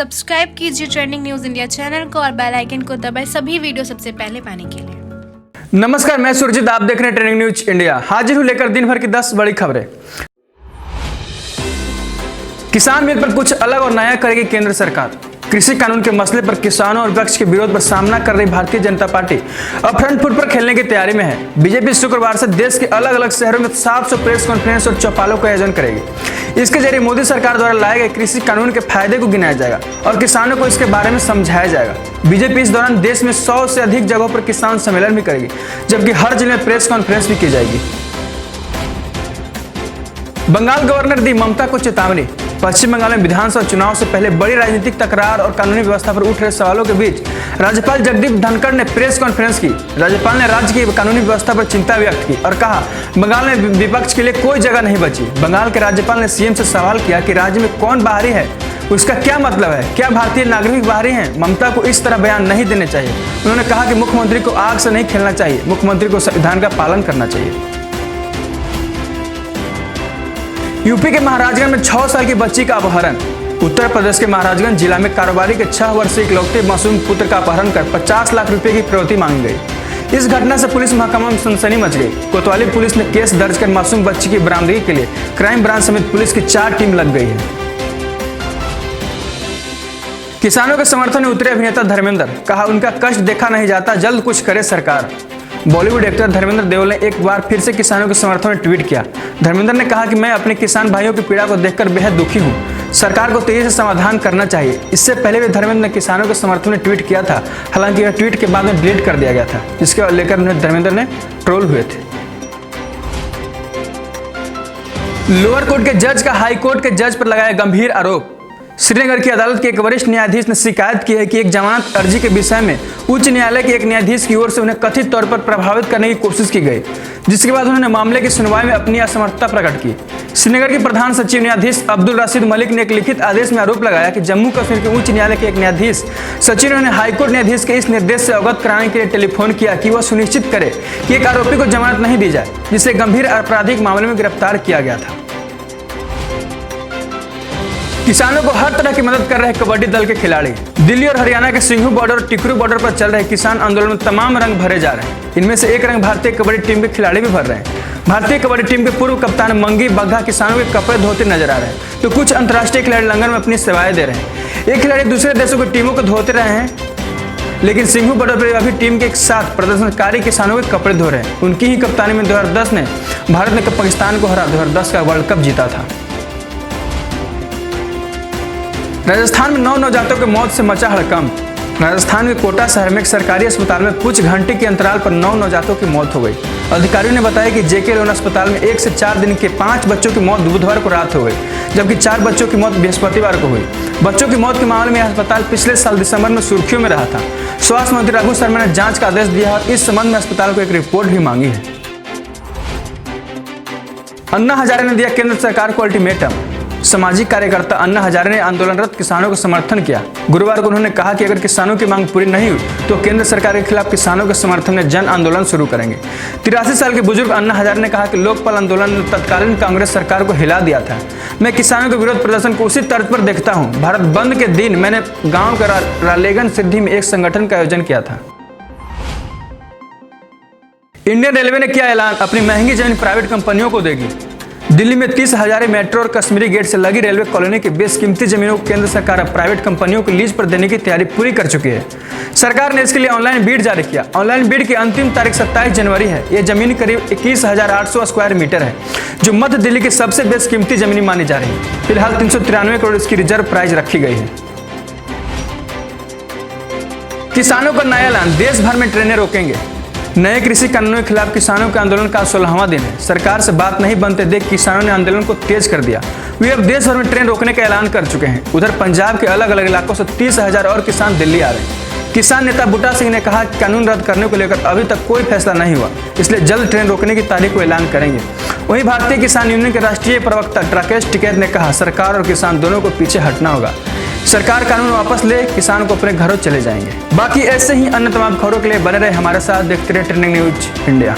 Subscribe कीजिए trending news India channel को और बेल आइकन को दबाएं सभी वीडियो सबसे पहले पाने के लिए। नमस्कार, मैं सुरजीत, आप देख रहे हैं ट्रेंडिंग न्यूज इंडिया। हाजिर हूं लेकर दिन भर की 10 बड़ी खबरें। किसान बिल पर कुछ अलग और नया करेगी केंद्र सरकार। कृषि कानून के मसले पर किसानों और विपक्ष के विरोध पर सामना कर रही भारतीय जनता पार्टी अब फ्रंट फुट पर खेलने की तैयारी में है। बीजेपी शुक्रवार से देश के अलग अलग शहरों में 700 प्रेस कॉन्फ्रेंस और चौपालों का आयोजन करेगी। इसके जरिए मोदी सरकार द्वारा लाए गए कृषि कानून के फायदे को गिनाया जाएगा और किसानों को इसके बारे में समझाया जाएगा। बीजेपी इस दौरान देश में 100 से अधिक जगहों पर किसान सम्मेलन भी करेगी, जबकि हर जिले में प्रेस कॉन्फ्रेंस भी की जाएगी। बंगाल गवर्नर दी ममता को चेतावनी। पश्चिम बंगाल में विधानसभा चुनाव से पहले बड़ी राजनीतिक तकरार और कानूनी व्यवस्था पर उठ रहे सवालों के बीच राज्यपाल जगदीप धनखड़ ने प्रेस कॉन्फ्रेंस की। राज्यपाल ने राज्य की कानूनी व्यवस्था पर चिंता व्यक्त की और कहा, बंगाल में विपक्ष के लिए कोई जगह नहीं बची। बंगाल के राज्यपाल ने सीएम से सवाल किया कि राज्य में कौन बाहरी है, उसका क्या मतलब है, क्या भारतीय नागरिक बाहरी हैं? ममता को इस तरह बयान नहीं देने चाहिए। उन्होंने कहा कि मुख्यमंत्री को आग से नहीं खेलना चाहिए, मुख्यमंत्री को संविधान का पालन करना चाहिए। यूपी के महाराजगंज में 6 साल की बच्ची का अपहरण। उत्तर प्रदेश के महाराजगंज जिला में कारोबारी के 6 वर्षीय इकलौते मासूम पुत्र का अपहरण कर 50 लाख रुपए की फिरौती मांगी गई। इस घटना से पुलिस महकमा में सनसनी मच गई। कोतवाली पुलिस ने केस दर्ज कर मासूम बच्ची की बरामदगी के लिए क्राइम ब्रांच समेत पुलिस की 4 टीम लग गई है। किसानों के समर्थन में उतरे अभिनेता धर्मेंद्र, कहा उनका कष्ट देखा नहीं जाता, जल्द कुछ करे सरकार। बॉलीवुड एक्टर धर्मेंद्र देओल ने एक बार फिर से किसानों के समर्थन में ट्वीट किया। धर्मेंद्र ने कहा कि मैं अपने किसान भाइयों की पीड़ा को देखकर बेहद दुखी हूं। सरकार को तेजी से समाधान करना चाहिए। इससे पहले भी धर्मेंद्र ने किसानों के समर्थन में ट्वीट किया था, हालांकि यह ट्वीट के बाद में डिलीट कर दिया गया था, जिसके लेकर धर्मेंद्र ने ट्रोल हुए थे। लोअर कोर्ट के जज का हाई कोर्ट के जज पर लगाया गंभीर आरोप। श्रीनगर की अदालत के एक वरिष्ठ न्यायाधीश ने शिकायत की है कि एक जमानत अर्जी के विषय में उच्च न्यायालय के एक न्यायाधीश की ओर से उन्हें कथित तौर पर प्रभावित करने की कोशिश की गई, जिसके बाद उन्होंने मामले की सुनवाई में अपनी असमर्थता प्रकट की। श्रीनगर के प्रधान सचिव न्यायाधीश अब्दुल रशीद मलिक ने एक लिखित आदेश में आरोप लगाया कि जम्मू कश्मीर के उच्च न्यायालय के एक न्यायाधीश सचिव ने हाईकोर्ट न्यायाधीश के इस निर्देश से अवगत कराने के लिए टेलीफोन किया कि वह सुनिश्चित करे कि एक आरोपी को जमानत नहीं दी जाए, जिसे गंभीर आपराधिक मामले में गिरफ्तार किया गया था। किसानों को हर तरह की मदद कर रहे कबड्डी दल के खिलाड़ी। दिल्ली और हरियाणा के सिंघू बॉर्डर और टिकरू बॉर्डर पर चल रहे किसान आंदोलन में तमाम रंग भरे जा रहे हैं। इनमें से एक रंग भारतीय कबड्डी टीम के खिलाड़ी भी भर रहे हैं। भारतीय कबड्डी टीम के पूर्व कप्तान मंगी बग्गा किसानों के कपड़े धोते नजर आ रहे हैं, तो कुछ अंतर्राष्ट्रीय खिलाड़ी लंगर में अपनी सेवाएं दे रहे हैं। एक खिलाड़ी दूसरे देशों की टीमों को धोते रहे हैं, लेकिन सिंघू बॉर्डर पर अभी टीम के साथ प्रदर्शनकारी किसानों के कपड़े धो रहे हैं। उनकी ही कप्तानी में 2010 में भारत ने पाकिस्तान को हरा 2010 का वर्ल्ड कप जीता था। राजस्थान में 9 नवजातों की मौत से मचा हड़कंप। राजस्थान के कोटा शहर में एक सरकारी अस्पताल में कुछ घंटे के अंतराल पर 9 नवजातों की मौत हो गई। अधिकारियों ने बताया कि जेके लोन अस्पताल में 1 से 4 दिन के 5 बच्चों की मौत बुधवार को रात हो गई, जबकि 4 बच्चों की मौत बृहस्पतिवार को हुई। बच्चों की मौत के मामले में अस्पताल पिछले साल दिसंबर में सुर्खियों में रहा था। स्वास्थ्य मंत्री रघु शर्मा ने जांच का आदेश दिया और इस संबंध में अस्पताल को एक रिपोर्ट भी मांगी है। अन्ना हजारे ने दिया केंद्र सरकार को अल्टीमेटम। सामाजिक कार्यकर्ता अन्ना हजारे ने आंदोलनरत किसानों को समर्थन किया। गुरुवार को उन्होंने कहा कि अगर किसानों की मांग पूरी नहीं हुई तो केंद्र सरकार के खिलाफ किसानों के समर्थन में जन आंदोलन शुरू करेंगे। 83 साल के बुजुर्ग अन्ना हजारे ने कहा कि लोकपाल आंदोलन ने तत्कालीन कांग्रेस सरकार को हिला दिया था। मैं किसानों के विरोध प्रदर्शन को उसी तर्ज पर देखता हूँ। भारत बंद के दिन मैंने गाँव के रालेगन सिद्धि में एक संगठन का आयोजन किया था। इंडियन रेलवे ने किया ऐलान, अपनी महंगी जमीन प्राइवेट कंपनियों को देगी। दिल्ली में 30 हजारे मेट्रो और कश्मीरी गेट से लगी रेलवे कॉलोनी की बेशकीमती जमीनों को केंद्र सरकार अब प्राइवेट कंपनियों को लीज पर देने की तैयारी पूरी कर चुकी है। सरकार ने इसके लिए ऑनलाइन बिड जारी किया। ऑनलाइन बिड की अंतिम तारीख 27 जनवरी है। यह जमीन करीब 21,800 स्क्वायर मीटर है, जो मध्य दिल्ली की सबसे बेशकीमती जमीन मानी जा रही है। फिलहाल 393 करोड़ इसकी रिजर्व प्राइस रखी गई है। किसानों का नया ऐलान, देश भर में ट्रेनें रोकेंगे। नए कृषि कानूनों के खिलाफ किसानों के आंदोलन का 16वां दिन है। सरकार से बात नहीं बनते देख किसानों ने आंदोलन को तेज कर दिया। वे अब देश भर में ट्रेन रोकने का ऐलान कर चुके हैं। उधर पंजाब के अलग अलग इलाकों से 30,000 और किसान दिल्ली आ रहे हैं। किसान नेता बूटा सिंह ने कहा कि कानून रद्द करने को लेकर अभी तक कोई फैसला नहीं हुआ, इसलिए जल्द ट्रेन रोकने की तारीख को ऐलान करेंगे। वहीं भारतीय किसान यूनियन के राष्ट्रीय प्रवक्ता राकेश टिकैत ने कहा, सरकार और किसान दोनों को पीछे हटना होगा। सरकार कानून वापस ले, किसान को अपने घरों चले जाएंगे। बाकी ऐसे ही अन्य तमाम खबरों के लिए बने रहे हमारे साथ, देखते रहे ट्रेंडिंग न्यूज इंडिया।